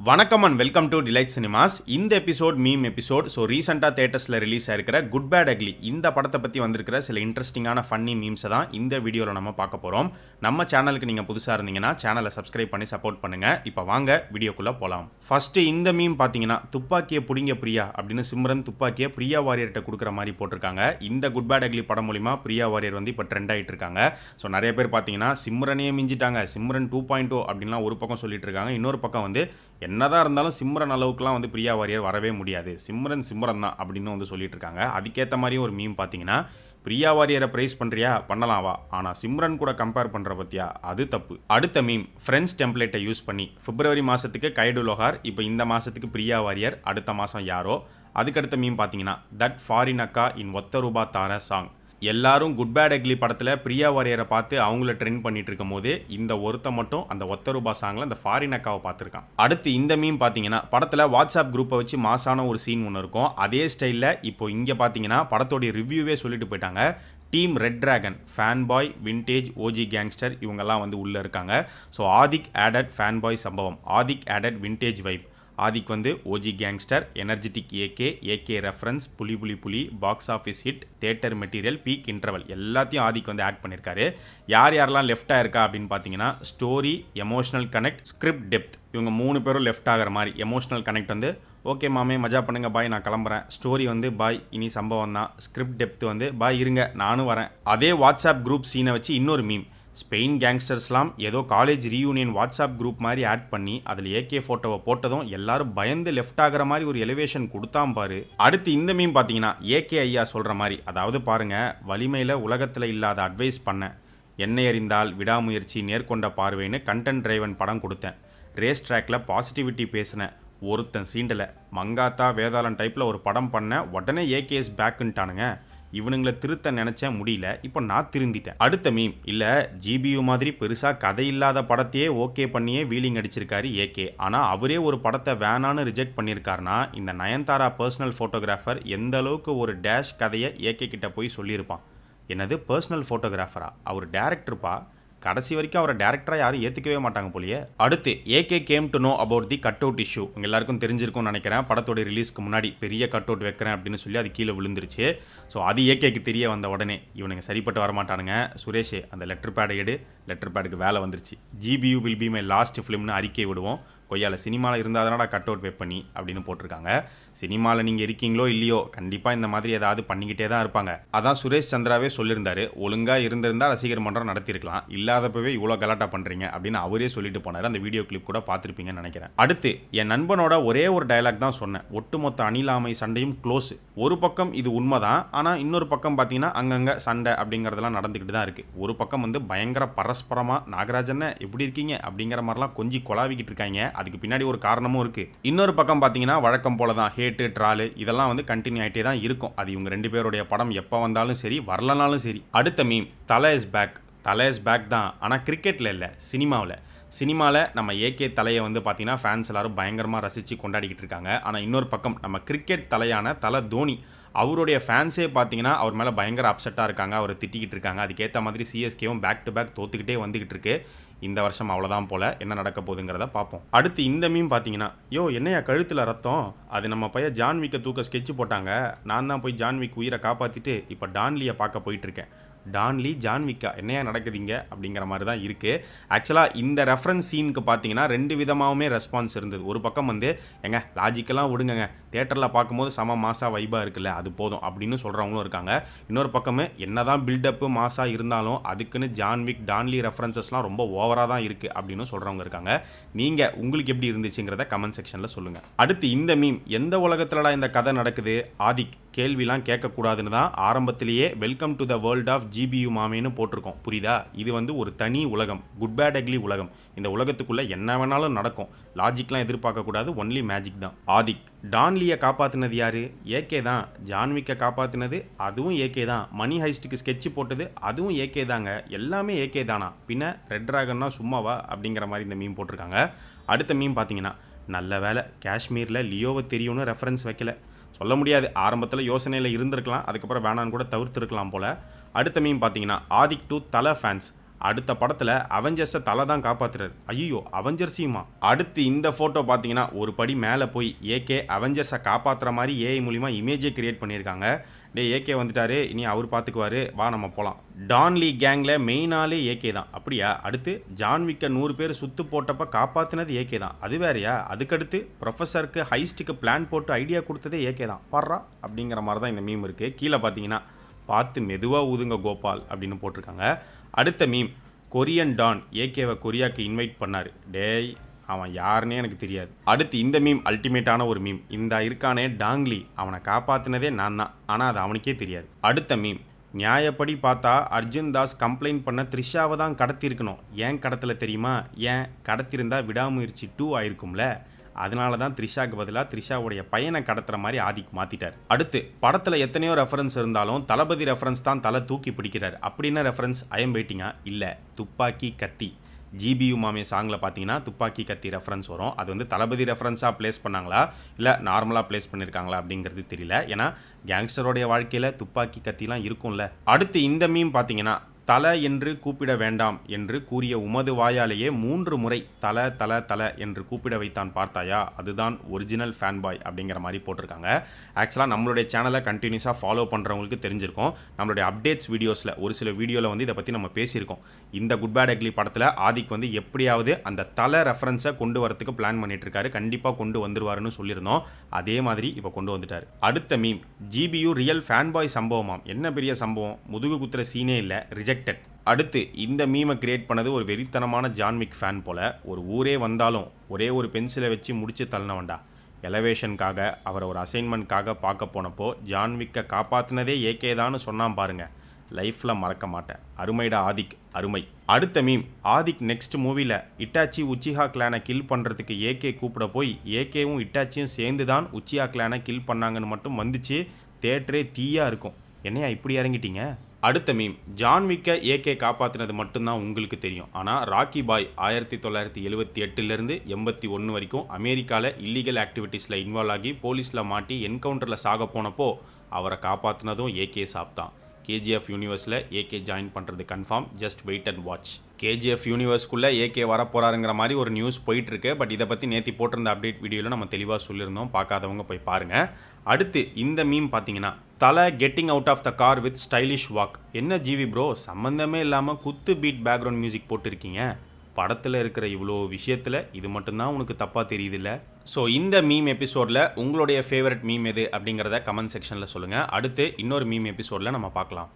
வணக்கம் and welcome to delight cinemas. இந்த episode meme episode. So ரீசெண்டாக தேட்டர்ஸில் ரிலீஸ் ஆயிருக்கிற குட் பேட் அக்லி இந்த படத்தை பற்றி வந்திருக்கிற சில இன்ட்ரெஸ்டிங்கான ஃபன்னி மீம்ஸை தான் இந்த வீடியோவில் நம்ம பார்க்க போகிறோம். நம்ம சேனலுக்கு நீங்கள் புதுசாக இருந்தீங்கன்னா சேனலை சப்ஸ்கிரைப் பண்ணி சப்போர்ட் பண்ணுங்கள். இப்போ வாங்க வீடியோக்குள்ளே போகலாம். ஃபஸ்ட்டு இந்த மீம் பார்த்தீங்கன்னா துப்பாக்கியை பிடிங்க பிரியா அப்படின்னு சிம்ரன் துப்பாக்கியை பிரியா வாரியர்கிட்ட கொடுக்குற மாதிரி போட்டிருக்காங்க. இந்த குட் பேட் அக்லி படம் மூலிமா பிரியா வாரியர் வந்து இப்போ ட்ரெண்ட் ஆகிட்டு இருக்காங்க. ஸோ நிறைய பேர் பார்த்தீங்கன்னா சிம்ரனே மிஞ்சிட்டாங்க, சிம்ரன் 2.0 அப்படின்லாம் ஒரு பக்கம் சொல்லிட்டு இருக்காங்க. இன்னொரு பக்கம் வந்து என்னதான் இருந்தாலும் சிம்ரன் அளவுக்குலாம் வந்து பிரியா வாரியர் வரவே முடியாது, சிம்ரன் தான் அப்படின்னு வந்து சொல்லிட்டு இருக்காங்க. அதுக்கேற்ற மாதிரியும் ஒரு மீம் பார்த்தீங்கன்னா, பிரியா வாரியரை ப்ரைஸ் பண்ணுறியா பண்ணலாம் வா, ஆனால் சிம்ரன் கூட கம்பேர் பண்ணுற பற்றியா அது தப்பு. அடுத்த மீம் ஃப்ரெண்ட்ஸ் டெம்ப்ளேட்டை யூஸ் பண்ணி பிப்ரவரி மாதத்துக்கு கைடு லோஹார், இப்போ இந்த மாதத்துக்கு பிரியா வாரியர், அடுத்த மாதம் யாரோ. அதுக்கடுத்த மீம் பார்த்தீங்கன்னா தட் ஃபாரின் அக்கா இன் ஒத்த ரூபா தார சாங். எல்லாரும் குட் பேட் அக்லி படத்தில் பிரியா வாரியரை பார்த்து அவங்கள ட்ரெண்ட் பண்ணிட்டு இருக்கும் போது இந்த ஒருத்த மட்டும் அந்த ஒத்த ரூபா சாங்கில் அந்த ஃபாரின் அக்காவை பார்த்துருக்கான். அடுத்து இந்த மீம் பார்த்தீங்கன்னா படத்தில் வாட்ஸ்அப் குரூப்பை வச்சு மாசான ஒரு சீன் ஒன்று இருக்கும். அதே ஸ்டைலில் இப்போ இங்கே பார்த்தீங்கன்னா படத்தோடைய ரிவ்யூவே சொல்லிட்டு போயிட்டாங்க. Team red dragon, fan boy, vintage, OG gangster இவங்கெல்லாம் வந்து உள்ளே இருக்காங்க. So Adhik added fan boy சம்பவம், Adhik added vintage vibe, Adhik வந்து OG gangster, energetic AK reference, புலி box office hit, theatre material, peak interval எல்லாத்தையும் ஆதிக் வந்து ஆட் பண்ணியிருக்காரு. யாரெல்லாம் லெஃப்டாக இருக்கா அப்படின்னு பார்த்தீங்கன்னா story, emotional connect, script depth, இவங்க 3 பேரும் லெஃப்ட் ஆகிற மாதிரி. எமோஷனல் கனெக்ட் வந்து ஓகே மாமே மஜா பண்ணுங்க பாய் நான் கிளம்புறேன், ஸ்டோரி வந்து பாய் இனி சம்பவம் தான், ஸ்கிரிப்ட் டெப்த் வந்து பாய் இருங்க நானும் வரேன். அதே வாட்ஸ்அப் குரூப் சீனை வச்சு இன்னொரு மீம், ஸ்பெயின் கேங்ஸ்டர்ஸ்லாம் ஏதோ காலேஜ் ரீயூனியன் வாட்ஸ்அப் குரூப் மாதிரி ஆட் பண்ணி அதில் ஏகே ஃபோட்டோவை போட்டதும் எல்லாரும் பயந்து லெஃப்ட் ஆகிற மாதிரி ஒரு எலிவேஷன் கொடுத்தாம் பாரு. அடுத்து இந்த மீம் பார்த்தீங்கன்னா ஏகே ஐயா சொல்கிற மாதிரி, அதாவது பாருங்கள் வலிமையில் உலகத்தில் இல்லாத அட்வைஸ் பண்ணேன், என்னை அறிந்தால் விடாமுயற்சி நேர்கொண்ட பார்வைன்னு கண்டென்ட் டிரைவன் படம் கொடுத்தேன், ரேஸ் ட்ராக்கில் பாசிட்டிவிட்டி பேசினேன், ஒருத்தன் சீண்டலை, மங்காத்தா வேதாளன் டைப்பில் ஒரு படம் பண்ணேன், உடனே ஏகேஎஸ் பேக்குன்ட்டானுங்க, இவனுங்களை திருத்த நினச்சேன் முடியல, இப்போ நான் திருந்திட்டேன். அடுத்த மீம், இல்லை ஜிபியு மாதிரி பெருசாக கதை இல்லாத படத்தையே ஓகே பண்ணியே வீலிங் அடிச்சிருக்காரு ஏகே, ஆனால் அவரே ஒரு படத்தை வேணான்னு ரிஜெக்ட் பண்ணியிருக்காருனா இந்த நயன்தாரா பர்சனல் ஃபோட்டோகிராஃபர் எந்த அளவுக்கு ஒரு டேஷ் கதையை ஏகே கிட்ட போய் சொல்லியிருப்பான். என்னது பர்சனல் ஃபோட்டோகிராஃபரா, அவர் டேரக்டர்ப்பா, கடைசி வரைக்கும் அவரை டேரக்டராக யாரும் ஏற்றுக்கவே மாட்டாங்க போலியே. அடுத்து AK came to know about the cut out issue. உங்கள் எல்லாருக்கும் தெரிஞ்சிருக்கும்னு நினைக்கிறேன். படத்தோட ரிலீஸ்க்கு முன்னாடி பெரிய கட் அவுட் வைக்கிறேன் அப்படின்னு சொல்லி அது கீழே விழுந்துருச்சு. ஸோ அது ஏகேக்கு தெரிய வந்த உடனே இவனுங்க சரிப்பட்டு வரமாட்டானுங்க, சுரேஷ் அந்த லெட்டர் பேடை எடு, லெட்டர் பேடுக்கு வேலை வந்துருச்சு, GBU will be my last ஃபிலிம்னு அறிக்கை விடுவோம், கொய்யால சினிமாவில் இருந்தால் அதனடா கட் அவுட் வெப் பண்ணி அப்படின்னு போட்டிருக்காங்க. சினிமாவில் நீங்கள் இருக்கீங்களோ இல்லையோ கண்டிப்பாக இந்த மாதிரி ஏதாவது பண்ணிக்கிட்டே தான் இருப்பாங்க. அதான் சுரேஷ் சந்திராவே சொல்லியிருந்தாரு, ஒழுங்காக இருந்திருந்தால் ரசிகர் மன்றம் நடத்திருக்கலாம், இல்லாதப்பவே இவ்வளோ கலாட்டா பண்ணுறீங்க அப்படின்னு அவரே சொல்லிட்டு போனார். அந்த வீடியோ கிளிப் கூட பார்த்துருப்பீங்கன்னு நினைக்கிறேன். அடுத்து என் நண்பனோட ஒரே ஒரு டயலாக் தான் சொன்னேன், ஒட்டுமொத்த அணிலாமை சண்டையும் க்ளோஸ். ஒரு பக்கம் இது உண்மைதான், ஆனால் இன்னொரு பக்கம் பார்த்தீங்கன்னா அங்கங்கே சண்டை அப்படிங்கிறதெல்லாம் நடந்துக்கிட்டு தான் இருக்குது. ஒரு பக்கம் வந்து பயங்கர பரஸ்பரமாக நாகராஜன் எப்படி இருக்கீங்க அப்படிங்கிற மாதிரிலாம் கொஞ்சம் கொலாவிக்கிட்டு இருக்காங்க, அதுக்கு பின்னாடி ஒரு காரணமும் இருக்குது. இன்னொரு பக்கம் பார்த்தீங்கன்னா வழக்கம் போல தான் ஹேட்டு ட்ராலு இதெல்லாம் வந்து கண்டினியூ ஆகிட்டே தான் இருக்கும். அது இவங்க 2 பேருடைய படம் எப்போ வந்தாலும் சரி வரலனாலும் சரி. அடுத்த மீம், தலை இஸ் பேக் தான், ஆனால் கிரிக்கெட்டில் இல்லை சினிமாவில் நம்ம ஏகே தலையை வந்து பார்த்தீங்கன்னா ஃபேன்ஸ் எல்லாரும் பயங்கரமாக ரசித்து கொண்டாடிக்கிட்டு இருக்காங்க. ஆனால் இன்னொரு பக்கம் நம்ம கிரிக்கெட் தலையான தலை தோனி அவருடைய ஃபேன்ஸே பார்த்தீங்கன்னா அவர் மேலே பயங்கர அப்செட்டாக இருக்காங்க, அவரை திட்டிக்கிட்டு இருக்காங்க. அதுக்கேற்ற மாதிரி சிஎஸ்கேவும் பேக் டு பேக் தோத்துக்கிட்டே வந்துக்கிட்டு இருக்கு. இந்த வருஷம் அவ்வளோதான் போல், என்ன நடக்க போகுதுங்கிறத பார்ப்போம். அடுத்து இந்த மீம் பார்த்தீங்கன்னா, என்னையா கழுத்தில் ரத்தம், அது நம்ம பையன் ஜான்விக்கை தூக்க ஸ்கெட்ச் போட்டாங்க, நான் தான் போய் ஜான்விக் உயிரை காப்பாற்றிட்டு இப்போ டான்லியை பார்க்க போயிட்டுருக்கேன். டான்லி ஜான்விக்கா என்னையா நடக்குதுங்க அப்படிங்கிற மாதிரி தான் இருக்குது. ஆக்சுவலாக இந்த ரெஃபரன்ஸ் சீனுக்கு பார்த்தீங்கன்னா 2 விதமாகவுமே ரெஸ்பான்ஸ் இருந்தது. ஒரு பக்கம் வந்து எங்க லாஜிக்கெல்லாம் விடுங்க, தேட்டரில் பார்க்கும்போது செம மாசா வைபாக இருக்குல்ல அது போதும் அப்படின்னு சொல்கிறவங்களும் இருக்காங்க. இன்னொரு பக்கமே என்ன தான் பில்டப்பு மாசா இருந்தாலும் அதுக்குன்னு ஜான்விக் டான்லி ரெஃபரன்சஸ்லாம் ரொம்ப ஓவராக தான் இருக்குது அப்படின்னு சொல்கிறவங்க இருக்காங்க. நீங்கள் உங்களுக்கு எப்படி இருந்துச்சுங்கிறத கமெண்ட் செக்ஷனில் சொல்லுங்கள். அடுத்து இந்த மீம், எந்த உலகத்திலடா இந்த கதை நடக்குது, ஆதிக் கேள்விலாம் கேட்கக்கூடாதுன்னு தான் ஆரம்பத்திலேயே welcome to the world of GBU மாமேன்னு போட்டிருக்கோம், புரியுதா? இது வந்து ஒரு தனி உலகம், குட் பேட் அக்லி உலகம். இந்த உலகத்துக்குள்ளே என்ன வேணாலும் நடக்கும், லாஜிக்லாம் எதிர்பார்க்கக்கூடாது, ஒன்லி மேஜிக் தான். ஆதிக், டான்லியை காப்பாற்றினது யார்? ஏகே தான். ஜான்விக்கை காப்பாற்றினது அதுவும் ஏகே தான். மணி ஹைஸ்ட்டுக்கு ஸ்கெட்ச் போட்டது அதுவும் ஏகே தாங்க. எல்லாமே ஏகே தானா, பின்ன ரெட் டிராகன்னா சும்மாவா அப்படிங்கிற மாதிரி இந்த மீம் போட்டிருக்காங்க. அடுத்த மீம் பார்த்தீங்கன்னா, நல்ல வேலை காஷ்மீரில் லியோவை தெரியும்னு ரெஃபரன்ஸ் வைக்கல, சொல்ல முடியாது, ஆரம்பத்தில் யோசனையில் இருந்திருக்கலாம், அதுக்கப்புறம் வேணான்னு கூட தவிர்த்துருக்கலாம் போல். அடுத்த மீம் பார்த்தீங்கன்னா, ஆதிக் டு தலை ஃபேன்ஸ், அடுத்த படத்தில் அவெஞ்சர்ஸை தலை தான் காப்பாற்றுறாரு. ஐயோ அவெஞ்சர்ஸையுமா? அடுத்து இந்த ஃபோட்டோ பார்த்தீங்கன்னா ஒரு படி மேலே போய் ஏகே அவெஞ்சர்ஸை காப்பாற்றுற மாதிரி ஏஐ மூலிமா இமேஜை கிரியேட் பண்ணியிருக்காங்க. ஏகே வந்துட்டாரு, இனி அவர் பார்த்துக்குவாரு, வா நம்ம போகலாம். டான்லி கேங்கில் மெயினாலே ஏகே தான். அப்படியா? அடுத்து ஜான்விக்கை 100 பேர் சுத்து போட்டப்ப காப்பாற்றினது ஏகே தான். அது வேறையா? அதுக்கடுத்து ப்ரொஃபஸருக்கு ஹைஸ்ட்டுக்கு பிளான் போட்டு ஐடியா கொடுத்ததே ஏகே தான். பர்றா அப்படிங்கிற மாதிரி தான் இந்த மீம் இருக்குது. கீழே பார்த்தீங்கன்னா பார்த்து மெதுவாக ஊதுங்க கோபால் அப்படின்னு போட்டிருக்காங்க. அடுத்த மீம், கொரியன் டான் ஏகேவை கொரியாவுக்கு இன்வைட் பண்ணார். டேய் அவன் யாருன்னே எனக்கு தெரியாது. அடுத்து இந்த மீம் அல்டிமேட்டான ஒரு மீம். இந்த இருக்கானே டாங்லி, அவனை காப்பாற்றினதே நான் தான், ஆனால் அது அவனுக்கே தெரியாது. அடுத்த மீம், நியாயப்படி பார்த்தா அர்ஜுன் தாஸ் கம்ப்ளைண்ட் பண்ண த்ரிஷாவை தான் கடத்தியிருக்கணும். ஏன் கடத்தல தெரியுமா? ஏன் கடத்திருந்தா விடாமுயற்சி 2 ஆயிருக்கும்ல. அதனால தான் த்ரிஷாக்கு பதிலாக த்ரிஷாவுடைய பையனை கடத்துற மாதிரி ஆதிக் மாற்றிட்டார். அடுத்து படத்தில் எத்தனையோ ரெஃபரன்ஸ் இருந்தாலும் தளபதி ரெஃபரன்ஸ் தான் தலை தூக்கி பிடிக்கிறார். அப்படின்னா ரெஃபரன்ஸ் ஐஎம் வெயிட்டிங்கா? இல்லை, துப்பாக்கி கத்தி. ஜிபியு மாமே சாங்கில் பார்த்தீங்கன்னா துப்பாக்கி கத்தி ரெஃபரன்ஸ் வரும். அது வந்து தளபதி ரெஃபரன்ஸாக ப்ளேஸ் பண்ணாங்களா இல்லை நார்மலாக ப்ளேஸ் பண்ணியிருக்காங்களா அப்படிங்கிறது தெரியல. ஏன்னா கேங்ஸ்டரோடைய வாழ்க்கையில் துப்பாக்கி கத்திலாம் இருக்கும்ல. அடுத்து இந்த மீம் பார்த்தீங்கன்னா, தல என்று கூப்பிட வேண்டாம் என்று கூறிய உமது வாயாலேயே 3 முறை தல தல தல என்று கூப்பிட வைத்தான் பார்த்தாயா, அதுதான் ஒரிஜினல் ஃபேன் பாய் அப்படிங்கிற மாதிரி போட்டிருக்காங்க. ஆக்சுவலாக நம்மளுடைய சேனலை கண்டினியூஸாக ஃபாலோ பண்ணுறவங்களுக்கு தெரிஞ்சிருக்கும். நம்மளுடைய அப்டேட்ஸ் வீடியோஸில் ஒரு சில வீடியோவில் வந்து இதை பற்றி நம்ம பேசியிருக்கோம். இந்த குட் பேட் அக்லி படத்தில் ஆதிக் வந்து எப்படியாவது அந்த தல ரெஃபரன்ஸை கொண்டு வரத்துக்கு பிளான் பண்ணிட்டு இருக்காரு. கண்டிப்பாக கொண்டு வந்துருவாருன்னு சொல்லியிருந்தோம். அதே மாதிரி இப்போ கொண்டு வந்துட்டார். அடுத்த meme, GBU real fan boy சம்பவமாம். என்ன பெரிய சம்பவம், முதுகு குத்துற சீனே இல்லை, ரிஜெக்டட். அடுத்து இந்த மீமை கிரியேட் பண்ணது ஒரு வெறித்தனமான ஜான்விக் ஃபேன் போல. ஒரு ஊரே வந்தாலும் ஒரே ஒரு பென்சிலை வச்சு முடிச்சு தள்ளனவன்டா. எலவேஷனுக்காக அவரை ஒரு அசைன்மெண்ட்காக பார்க்க போனப்போ ஜான்விக்கை காப்பாற்றினதே ஏகே தான்னு சொன்னான் பாருங்க. லைஃப்பில் மறக்க மாட்டேன். அருமைடா ஆதிக், அருமை. அடுத்த மீம், ஆதிக் நெக்ஸ்ட் மூவியில் இட்டாச்சி உச்சிஹா கிளானை கில் பண்ணுறதுக்கு ஏகே கூப்பிட போய் ஏகேவும் இட்டாச்சியும் சேர்ந்து தான் உச்சிஹா கிளானை கில் பண்ணாங்கன்னு மட்டும் வந்துச்சு. தேட்டரே தீயா இருக்கும். என்னையா இப்படி இறங்கிட்டீங்க? அடுத்த மீம், ஜான்விக்கை ஏகே காப்பாற்றினது மட்டும்தான் உங்களுக்கு தெரியும். ஆனால் ராக்கி பாய் 1978 81 வரைக்கும் அமெரிக்காவில் இல்லீகல் ஆக்டிவிட்டீஸில் இன்வால்வ் ஆகி போலீஸில் மாட்டி என்கவுண்டரில் சாக போனப்போ அவரை காப்பாற்றினதும் ஏகே சாப் தான். கேஜிஎஃப் யூனிவர்ஸில் ஏகே ஜாயின் பண்ணுறது confirm. Just wait and watch. KGF யூனிவர்ஸ்க்குள்ளே ஏகே வரப்போகிறாருங்கிற மாதிரி ஒரு நியூஸ் போயிட்டுருக்கு. பட் இதை பற்றி நேற்று போட்டிருந்த அப்டேட் வீடியோவில் நம்ம தெளிவாக சொல்லியிருந்தோம். பார்க்காதவங்க போய் பாருங்கள். அடுத்து இந்த மீம் பார்த்தீங்கன்னா, தலை getting out of the car with stylish walk. என்ன ஜிவி ப்ரோ, சம்மந்தமே இல்லாமல் குத்து பீட் பேக்ரவுண்ட் மியூசிக் போட்டிருக்கீங்க. படத்தில் இருக்கிற இவ்வளோ விஷயத்தில் இது மட்டும்தான் உனக்கு தப்பாக தெரியுதுல்ல. ஸோ இந்த மீம் எபிசோடில் உங்களுடைய ஃபேவரட் மீம் எது அப்படிங்கிறத கமெண்ட் செக்ஷனில் சொல்லுங்கள். அடுத்து இன்னொரு மீம் எபிசோடில் நம்ம பார்க்கலாம்.